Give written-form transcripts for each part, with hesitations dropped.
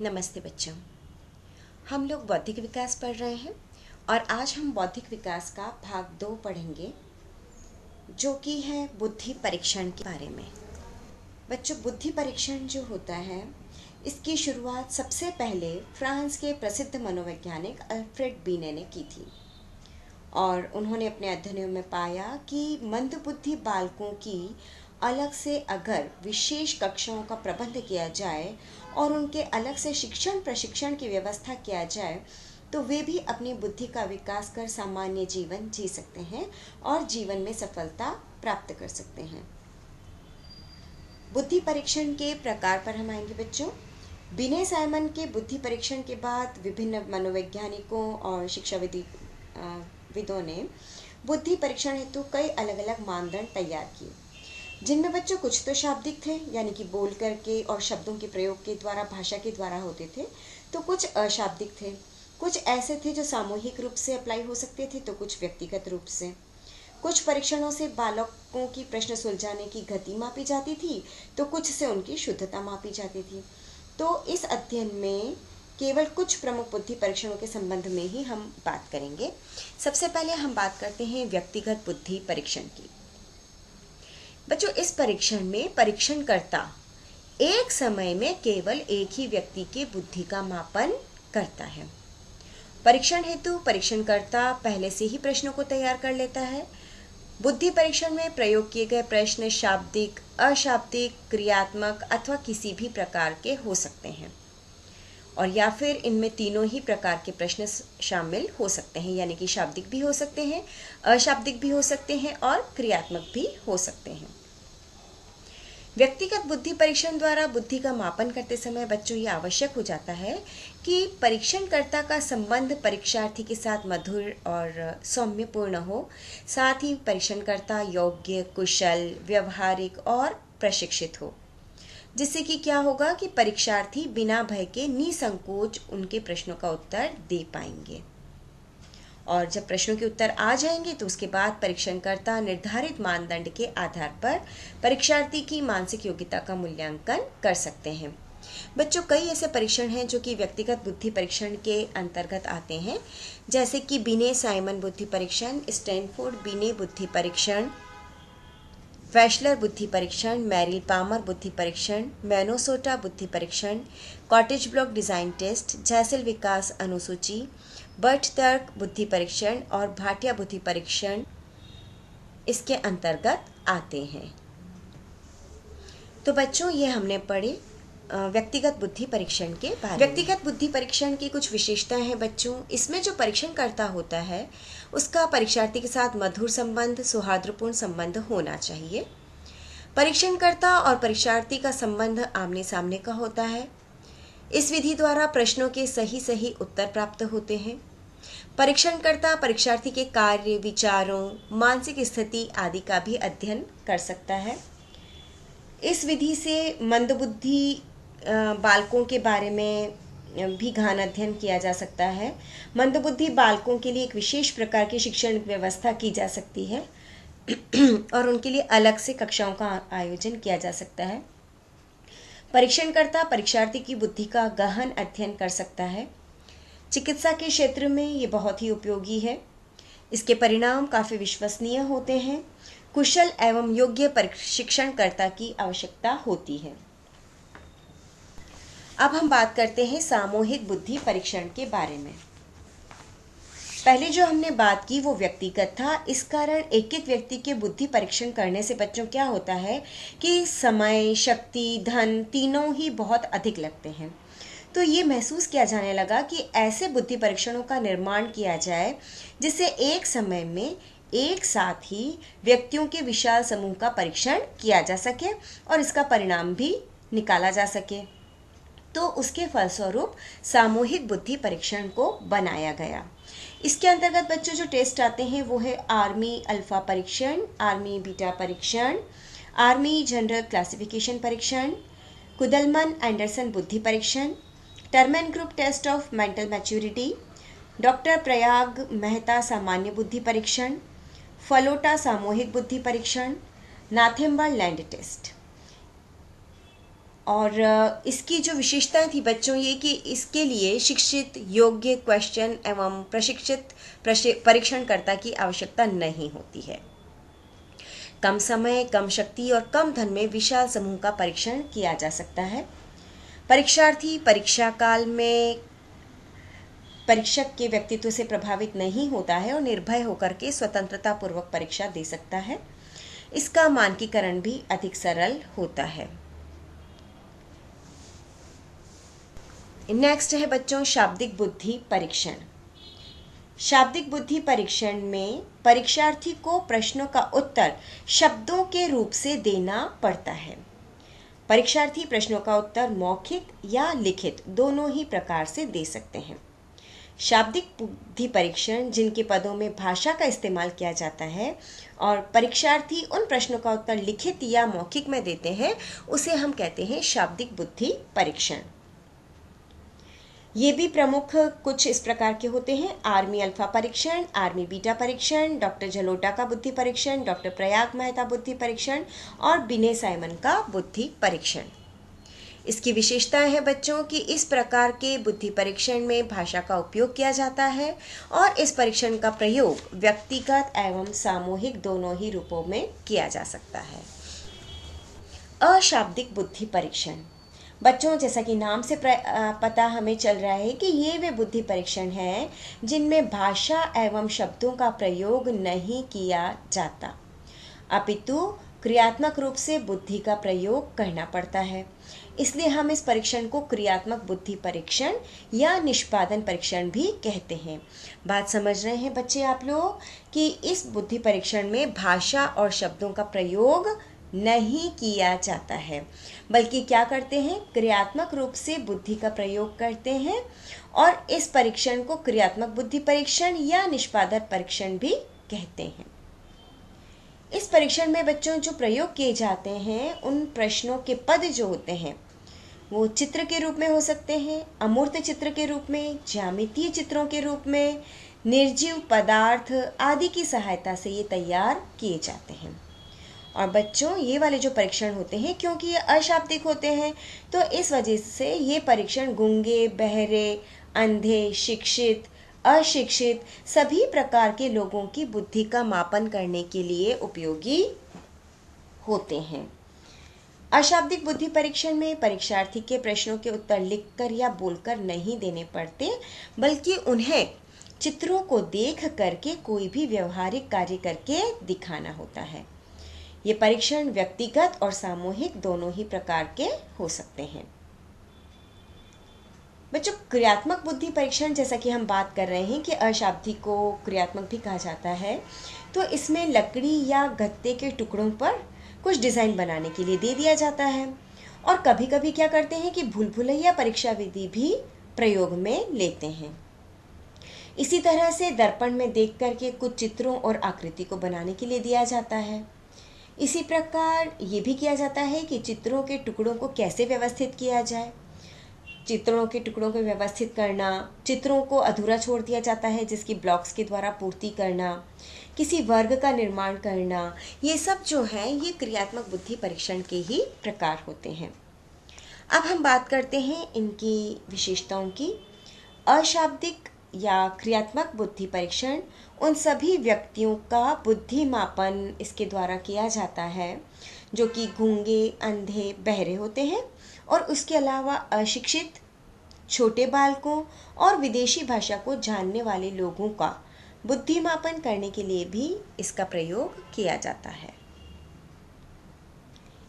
नमस्ते बच्चों। हम लोग बौद्धिक विकास पढ़ रहे हैं और आज हम बौद्धिक विकास का भाग 2 पढ़ेंगे, जो कि है बुद्धि परीक्षण के बारे में। बच्चों, बुद्धि परीक्षण जो होता है, इसकी शुरुआत सबसे पहले फ्रांस के प्रसिद्ध मनोवैज्ञानिक अल्फ्रेड बीने ने की थी और उन्होंने अपने अध्ययनों में पाया कि मंदबुद्धि बालकों की अलग से अगर विशेष कक्षाओं का प्रबंध किया जाए और उनके अलग से शिक्षण प्रशिक्षण की व्यवस्था किया जाए तो वे भी अपनी बुद्धि का विकास कर सामान्य जीवन जी सकते हैं और जीवन में सफलता प्राप्त कर सकते हैं। बुद्धि परीक्षण के प्रकार पर हम आएंगे बच्चों। बिने साइमन के बुद्धि परीक्षण के बाद विभिन्न मनोवैज्ञानिकों और विदों ने बुद्धि परीक्षण हेतु कई अलग अलग मानदंड तैयार किए, जिनमें बच्चों कुछ तो शाब्दिक थे, यानी कि बोल करके और शब्दों के प्रयोग के द्वारा, भाषा के द्वारा होते थे, तो कुछ अशाब्दिक थे। कुछ ऐसे थे जो सामूहिक रूप से अप्लाई हो सकते थे, तो कुछ व्यक्तिगत रूप से। कुछ परीक्षणों से बालकों की प्रश्न सुलझाने की गति मापी जाती थी, तो कुछ से उनकी शुद्धता मापी जाती थी। तो इस अध्ययन में केवल कुछ प्रमुख बुद्धि परीक्षणों के संबंध में ही हम बात करेंगे। सबसे पहले हम बात करते हैं व्यक्तिगत बुद्धि परीक्षण की। बच्चों, इस परीक्षण में परीक्षणकर्ता एक समय में केवल एक ही व्यक्ति की बुद्धि का मापन करता है। परीक्षण हेतु परीक्षणकर्ता पहले से ही प्रश्नों को तैयार कर लेता है। बुद्धि परीक्षण में प्रयोग किए गए प्रश्न शाब्दिक, अशाब्दिक, क्रियात्मक अथवा किसी भी प्रकार के हो सकते हैं और या फिर इनमें तीनों ही प्रकार के प्रश्न शामिल हो सकते हैं, यानी कि शाब्दिक भी हो सकते हैं, अशाब्दिक भी हो सकते हैं और क्रियात्मक भी हो सकते हैं। व्यक्तिगत बुद्धि परीक्षण द्वारा बुद्धि का मापन करते समय बच्चों ये आवश्यक हो जाता है कि परीक्षणकर्ता का संबंध परीक्षार्थी के साथ मधुर और सौम्यपूर्ण हो, साथ ही परीक्षणकर्ता योग्य, कुशल, व्यवहारिक और प्रशिक्षित हो, जिससे कि क्या होगा कि परीक्षार्थी बिना भय के निसंकोच उनके प्रश्नों का उत्तर दे पाएंगे। और जब प्रश्नों के उत्तर आ जाएंगे तो उसके बाद परीक्षणकर्ता निर्धारित मानदंड के आधार पर परीक्षार्थी की मानसिक योग्यता का मूल्यांकन कर सकते हैं। बच्चों, कई ऐसे परीक्षण हैं जो कि व्यक्तिगत बुद्धि परीक्षण के अंतर्गत आते हैं, जैसे कि बिने साइमन बुद्धि परीक्षण, स्टैनफोर्ड बिने बुद्धि परीक्षण, वैशलर बुद्धि परीक्षण, मैरिल पामर बुद्धि परीक्षण, मैनोसोटा बुद्धि परीक्षण, कॉटेज ब्लॉक डिजाइन टेस्ट, जैसल विकास अनुसूची, बर्ट तर्क बुद्धि परीक्षण और भाटिया बुद्धि परीक्षण इसके अंतर्गत आते हैं। तो बच्चों, ये हमने पढ़े व्यक्तिगत बुद्धि परीक्षण के बारे में। व्यक्तिगत बुद्धि परीक्षण की कुछ विशेषताएं हैं बच्चों। इसमें जो परीक्षणकर्ता होता है उसका परीक्षार्थी के साथ मधुर संबंध, सौहार्दपूर्ण संबंध होना चाहिए। परीक्षणकर्ता और परीक्षार्थी का संबंध आमने सामने का होता है। इस विधि द्वारा प्रश्नों के सही उत्तर प्राप्त होते हैं। परीक्षणकर्ता परीक्षार्थी के कार्य, विचारों, मानसिक स्थिति आदि का भी अध्ययन कर सकता है। इस विधि से मंदबुद्धि बालकों के बारे में भी गहन अध्ययन किया जा सकता है। मंदबुद्धि बालकों के लिए एक विशेष प्रकार की शिक्षण व्यवस्था की जा सकती है और उनके लिए अलग से कक्षाओं का आयोजन किया जा सकता है। परीक्षणकर्ता परीक्षार्थी की बुद्धि का गहन अध्ययन कर सकता है। चिकित्सा के क्षेत्र में ये बहुत ही उपयोगी है। इसके परिणाम काफ़ी विश्वसनीय होते हैं। कुशल एवं योग्य प्रशिक्षणकर्ता की आवश्यकता होती है। अब हम बात करते हैं सामूहिक बुद्धि परीक्षण के बारे में। पहले जो हमने बात की वो व्यक्तिगत था। इस कारण एक एक व्यक्ति के बुद्धि परीक्षण करने से बच्चों क्या होता है कि समय, शक्ति, धन तीनों ही बहुत अधिक लगते हैं। तो ये महसूस किया जाने लगा कि ऐसे बुद्धि परीक्षणों का निर्माण किया जाए जिससे एक समय में एक साथ ही व्यक्तियों के विशाल समूह का परीक्षण किया जा सके और इसका परिणाम भी निकाला जा सके। तो उसके फलस्वरूप सामूहिक बुद्धि परीक्षण को बनाया गया। इसके अंतर्गत बच्चों जो टेस्ट आते हैं वो है आर्मी अल्फा परीक्षण, आर्मी बीटा परीक्षण, आर्मी जनरल क्लासिफिकेशन परीक्षण, कुदलमन एंडरसन बुद्धि परीक्षण, Terman group test of mental maturity, doctor Prayag Mehta सामान्य बुद्धि परीक्षण, फलोटा सामूहिक बुद्धि परीक्षण, नाथेम्बा लैंड टेस्ट। और इसकी जो विशेषताएं थी बच्चों ये कि इसके लिए शिक्षित, योग्य, क्वेश्चन एवं प्रशिक्षित परीक्षणकर्ता की आवश्यकता नहीं होती है। कम समय, कम शक्ति और कम धन में विशाल समूह का परीक्षण किया जा सकता है। परीक्षार्थी परीक्षा काल में परीक्षक के व्यक्तित्व से प्रभावित नहीं होता है और निर्भय होकर के स्वतंत्रता पूर्वक परीक्षा दे सकता है। इसका मानकीकरण भी अधिक सरल होता है। नेक्स्ट है बच्चों शाब्दिक बुद्धि परीक्षण। शाब्दिक बुद्धि परीक्षण में परीक्षार्थी को प्रश्नों का उत्तर शब्दों के रूप से देना पड़ता है। परीक्षार्थी प्रश्नों का उत्तर मौखिक या लिखित दोनों ही प्रकार से दे सकते हैं। शाब्दिक बुद्धि परीक्षण जिनके पदों में भाषा का इस्तेमाल किया जाता है और परीक्षार्थी उन प्रश्नों का उत्तर लिखित या मौखिक में देते हैं, उसे हम कहते हैं शाब्दिक बुद्धि परीक्षण। ये भी प्रमुख कुछ इस प्रकार के होते हैं: आर्मी अल्फा परीक्षण, आर्मी बीटा परीक्षण, डॉक्टर जलोटा का बुद्धि परीक्षण, डॉक्टर प्रयाग मेहता बुद्धि परीक्षण और बिने साइमन का बुद्धि परीक्षण। इसकी विशेषताएं हैं बच्चों कि इस प्रकार के बुद्धि परीक्षण में भाषा का उपयोग किया जाता है और इस परीक्षण का प्रयोग व्यक्तिगत एवं सामूहिक दोनों ही रूपों में किया जा सकता है। अशाब्दिक बुद्धि परीक्षण। बच्चों जैसा कि नाम से पता हमें चल रहा है कि ये वे बुद्धि परीक्षण हैं जिनमें भाषा एवं शब्दों का प्रयोग नहीं किया जाता, अपितु क्रियात्मक रूप से बुद्धि का प्रयोग करना पड़ता है। इसलिए हम इस परीक्षण को क्रियात्मक बुद्धि परीक्षण या निष्पादन परीक्षण भी कहते हैं। बात समझ रहे हैं बच्चे आप लोग कि इस बुद्धि परीक्षण में भाषा और शब्दों का प्रयोग नहीं किया जाता है, बल्कि क्या करते हैं, क्रियात्मक रूप से बुद्धि का प्रयोग करते हैं और इस परीक्षण को क्रियात्मक बुद्धि परीक्षण या निष्पादन परीक्षण भी कहते हैं। इस परीक्षण में बच्चों जो प्रयोग किए जाते हैं उन प्रश्नों के पद जो होते हैं वो चित्र के रूप में हो सकते हैं, अमूर्त चित्र के रूप में, ज्यामितीय चित्रों के रूप में, निर्जीव पदार्थ आदि की सहायता से ये तैयार किए जाते हैं। और बच्चों ये वाले जो परीक्षण होते हैं क्योंकि ये अशाब्दिक होते हैं तो इस वजह से ये परीक्षण गूंगे, बहरे, अंधे, शिक्षित, अशिक्षित सभी प्रकार के लोगों की बुद्धि का मापन करने के लिए उपयोगी होते हैं। अशाब्दिक बुद्धि परीक्षण में परीक्षार्थी के प्रश्नों के उत्तर लिखकर या बोलकर नहीं देने पड़ते, बल्कि उन्हें चित्रों को देख करके कोई भी व्यवहारिक कार्य करके दिखाना होता है। ये परीक्षण व्यक्तिगत और सामूहिक दोनों ही प्रकार के हो सकते हैं। बच्चों क्रियात्मक बुद्धि परीक्षण जैसा कि हम बात कर रहे हैं कि अशाब्दिक को क्रियात्मक भी कहा जाता है, तो इसमें लकड़ी या गत्ते के टुकड़ों पर कुछ डिज़ाइन बनाने के लिए दे दिया जाता है और कभी कभी क्या करते हैं कि भूल-भुलैया परीक्षा विधि भी प्रयोग में लेते हैं। इसी तरह से दर्पण में देख करके कुछ चित्रों और आकृति को बनाने के लिए दिया जाता है। इसी प्रकार ये भी किया जाता है कि चित्रों के टुकड़ों को कैसे व्यवस्थित किया जाए। चित्रों के टुकड़ों को व्यवस्थित करना, चित्रों को अधूरा छोड़ दिया जाता है जिसकी ब्लॉक्स के द्वारा पूर्ति करना, किसी वर्ग का निर्माण करना, ये सब जो है ये क्रियात्मक बुद्धि परीक्षण के ही प्रकार होते हैं। अब हम बात करते हैं इनकी विशेषताओं की। अशाब्दिक या क्रियात्मक बुद्धि परीक्षण उन सभी व्यक्तियों का बुद्धि मापन इसके द्वारा किया जाता है जो कि गूंगे, अंधे, बहरे होते हैं और उसके अलावा अशिक्षित, छोटे बालकों और विदेशी भाषा को जानने वाले लोगों का बुद्धि मापन करने के लिए भी इसका प्रयोग किया जाता है।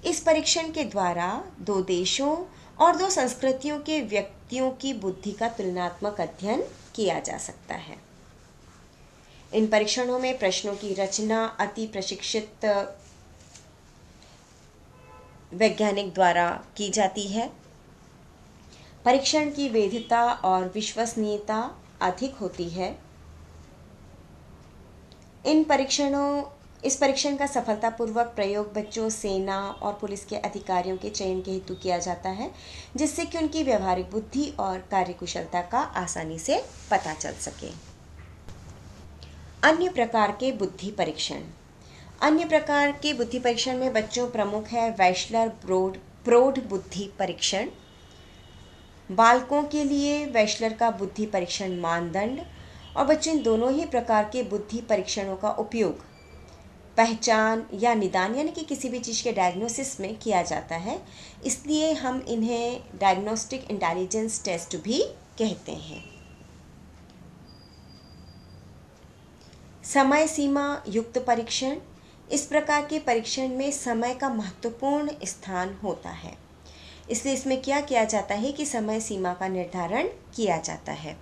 इस परीक्षण के द्वारा दो देशों और दो संस्कृतियों के व्यक्तियों की बुद्धि का तुलनात्मक अध्ययन किया जा सकता है। इन परीक्षणों में प्रश्नों की रचना अति प्रशिक्षित वैज्ञानिक द्वारा की जाती है। परीक्षण की वैधता और विश्वसनीयता अधिक होती है। इस परीक्षण का सफलतापूर्वक प्रयोग बच्चों, सेना और पुलिस के अधिकारियों के चयन के हेतु किया जाता है, जिससे कि उनकी व्यवहारिक बुद्धि और कार्यकुशलता का आसानी से पता चल सके। अन्य प्रकार के बुद्धि परीक्षण। अन्य प्रकार के बुद्धि परीक्षण में बच्चों प्रमुख है वैशलर ब्रोड प्रौढ़ बुद्धि परीक्षण, बालकों के लिए वेशलर का बुद्धि परीक्षण मानदंड। और बच्चों, इन दोनों ही प्रकार के बुद्धि परीक्षणों का उपयोग पहचान या निदान यानी कि किसी भी चीज़ के डायग्नोसिस में किया जाता है, इसलिए हम इन्हें डायग्नोस्टिक इंटेलिजेंस टेस्ट भी कहते हैं। समय सीमा युक्त परीक्षण, इस प्रकार के परीक्षण में समय का महत्वपूर्ण स्थान होता है, इसलिए इसमें क्या किया जाता है कि समय सीमा का निर्धारण किया जाता है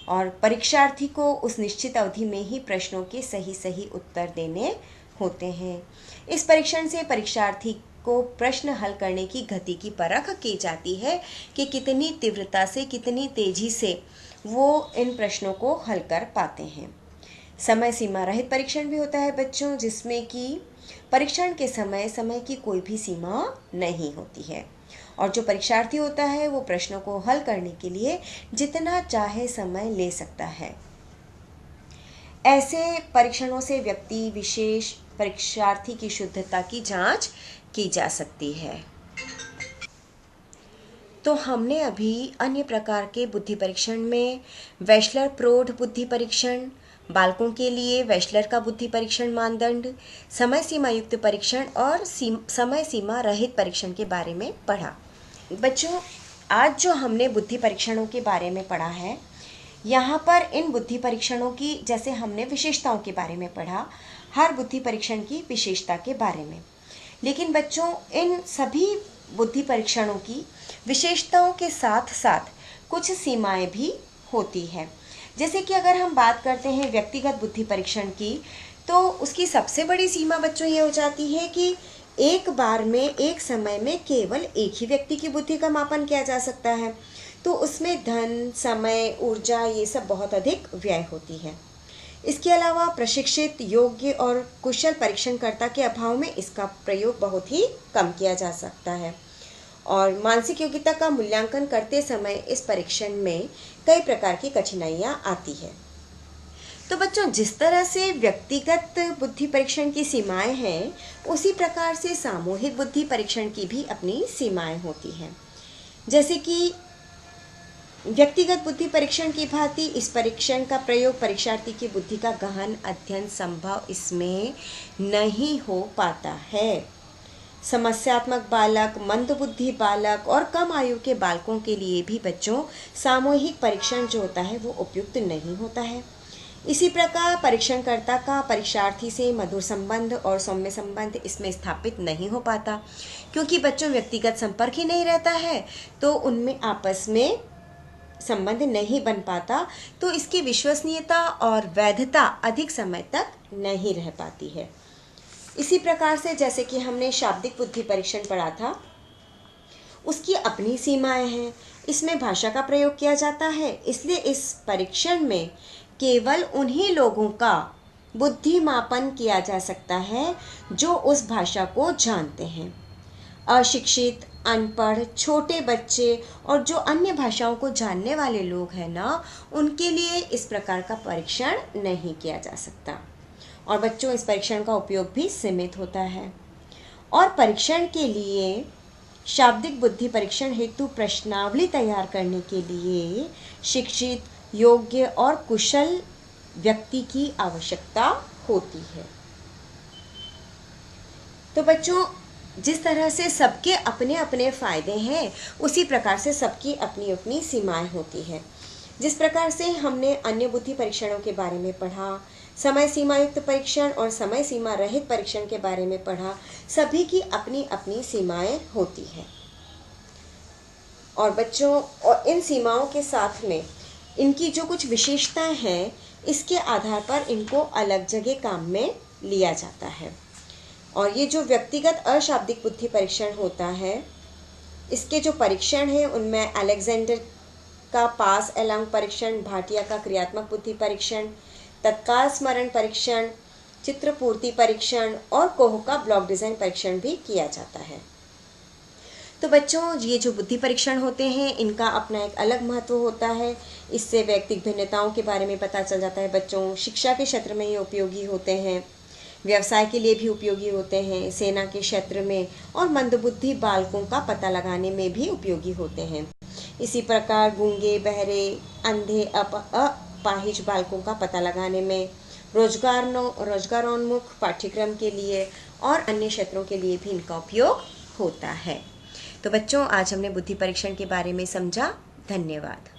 और परीक्षार्थी को उस निश्चित अवधि में ही प्रश्नों के सही सही उत्तर देने होते हैं। इस परीक्षण से परीक्षार्थी को प्रश्न हल करने की गति की परख की जाती है कि कितनी तीव्रता से, कितनी तेजी से वो इन प्रश्नों को हल कर पाते हैं। समय सीमा रहित परीक्षण भी होता है बच्चों, जिसमें कि परीक्षण के समय की कोई भी सीमा नहीं होती है और जो परीक्षार्थी होता है वो प्रश्नों को हल करने के लिए जितना चाहे समय ले सकता है। ऐसे परीक्षणों से व्यक्ति विशेष परीक्षार्थी की शुद्धता की जांच की जा सकती है। तो हमने अभी अन्य प्रकार के बुद्धि परीक्षण में वेशलर प्रौढ़ बुद्धि परीक्षण, बालकों के लिए वेशलर का बुद्धि परीक्षण मानदंड, समय सीमा युक्त परीक्षण और समय सीमा रहित परीक्षण के बारे में पढ़ा। बच्चों, आज जो हमने बुद्धि परीक्षणों के बारे में पढ़ा है, यहाँ पर इन बुद्धि परीक्षणों की, जैसे हमने विशेषताओं के बारे में पढ़ा, हर बुद्धि परीक्षण की विशेषता के बारे में, लेकिन बच्चों इन सभी बुद्धि परीक्षणों की विशेषताओं के साथ साथ कुछ सीमाएं भी होती है। जैसे कि अगर हम बात करते हैं व्यक्तिगत बुद्धि परीक्षण की, तो उसकी सबसे बड़ी सीमा बच्चों ये हो जाती है कि एक बार में, एक समय में केवल एक ही व्यक्ति की बुद्धि का मापन किया जा सकता है, तो उसमें धन, समय, ऊर्जा ये सब बहुत अधिक व्यय होती है। इसके अलावा प्रशिक्षित, योग्य और कुशल परीक्षणकर्ता के अभाव में इसका प्रयोग बहुत ही कम किया जा सकता है और मानसिक योग्यता का मूल्यांकन करते समय इस परीक्षण में कई प्रकार की कठिनाइयाँ आती है। तो बच्चों, जिस तरह से व्यक्तिगत बुद्धि परीक्षण की सीमाएं हैं, उसी प्रकार से सामूहिक बुद्धि परीक्षण की भी अपनी सीमाएं होती हैं। जैसे कि व्यक्तिगत बुद्धि परीक्षण की भांति इस परीक्षण का प्रयोग परीक्षार्थी की बुद्धि का गहन अध्ययन संभव इसमें नहीं हो पाता है। समस्यात्मक बालक, मंदबुद्धि बालक और कम आयु के बालकों के लिए भी बच्चों सामूहिक परीक्षण जो होता है वो उपयुक्त नहीं होता है। इसी प्रकार परीक्षणकर्ता का परीक्षार्थी से मधुर संबंध और सौम्य संबंध इसमें स्थापित नहीं हो पाता, क्योंकि बच्चों व्यक्तिगत संपर्क ही नहीं रहता है, तो उनमें आपस में संबंध नहीं बन पाता, तो इसकी विश्वसनीयता और वैधता अधिक समय तक नहीं रह पाती है। इसी प्रकार से जैसे कि हमने शाब्दिक बुद्धि परीक्षण पढ़ा था, उसकी अपनी सीमाएं हैं। इसमें भाषा का प्रयोग किया जाता है, इसलिए इस परीक्षण में केवल उन्हीं लोगों का बुद्धि मापन किया जा सकता है जो उस भाषा को जानते हैं। अशिक्षित, अनपढ़, छोटे बच्चे और जो अन्य भाषाओं को जानने वाले लोग हैं ना, उनके लिए इस प्रकार का परीक्षण नहीं किया जा सकता और बच्चों इस परीक्षण का उपयोग भी सीमित होता है। और परीक्षण के लिए शाब्दिक बुद्धि परीक्षण हेतु प्रश्नावली तैयार करने के लिए शिक्षित, योग्य और कुशल व्यक्ति की आवश्यकता होती है। तो बच्चों, जिस तरह से सबके अपने अपने फ़ायदे हैं, उसी प्रकार से सबकी अपनी अपनी सीमाएं होती हैं। जिस प्रकार से हमने अन्य बुद्धि परीक्षणों के बारे में पढ़ा, समय सीमा युक्त परीक्षण और समय सीमा रहित परीक्षण के बारे में पढ़ा, सभी की अपनी अपनी सीमाएं होती हैं। और बच्चों, और इन सीमाओं के साथ में इनकी जो कुछ विशेषताएं हैं, इसके आधार पर इनको अलग जगह काम में लिया जाता है। और ये जो व्यक्तिगत अशाब्दिक बुद्धि परीक्षण होता है, इसके जो परीक्षण हैं उनमें अलेक्जेंडर का पास एलांग परीक्षण, भाटिया का क्रियात्मक बुद्धि परीक्षण, तत्काल स्मरण परीक्षण, चित्रपूर्ति परीक्षण और कोह का ब्लॉक डिज़ाइन परीक्षण भी किया जाता है। तो बच्चों, ये जो बुद्धि परीक्षण होते हैं, इनका अपना एक अलग महत्व होता है। इससे व्यक्तिगत भिन्नताओं के बारे में पता चल जाता है। बच्चों, शिक्षा के क्षेत्र में ये उपयोगी होते हैं। व्यवसाय के लिए भी उपयोगी होते हैं, सेना के क्षेत्र में और मंदबुद्धि बालकों का पता लगाने में भी उपयोगी होते हैं। इसी प्रकार गूंगे, बहरे, अंधे, अपाहिज बालकों का पता लगाने में, रोजगारोन्मुख पाठ्यक्रम के लिए और अन्य क्षेत्रों के लिए भी इनका उपयोग होता है। तो बच्चों, आज हमने बुद्धि परीक्षण के बारे में समझा। धन्यवाद।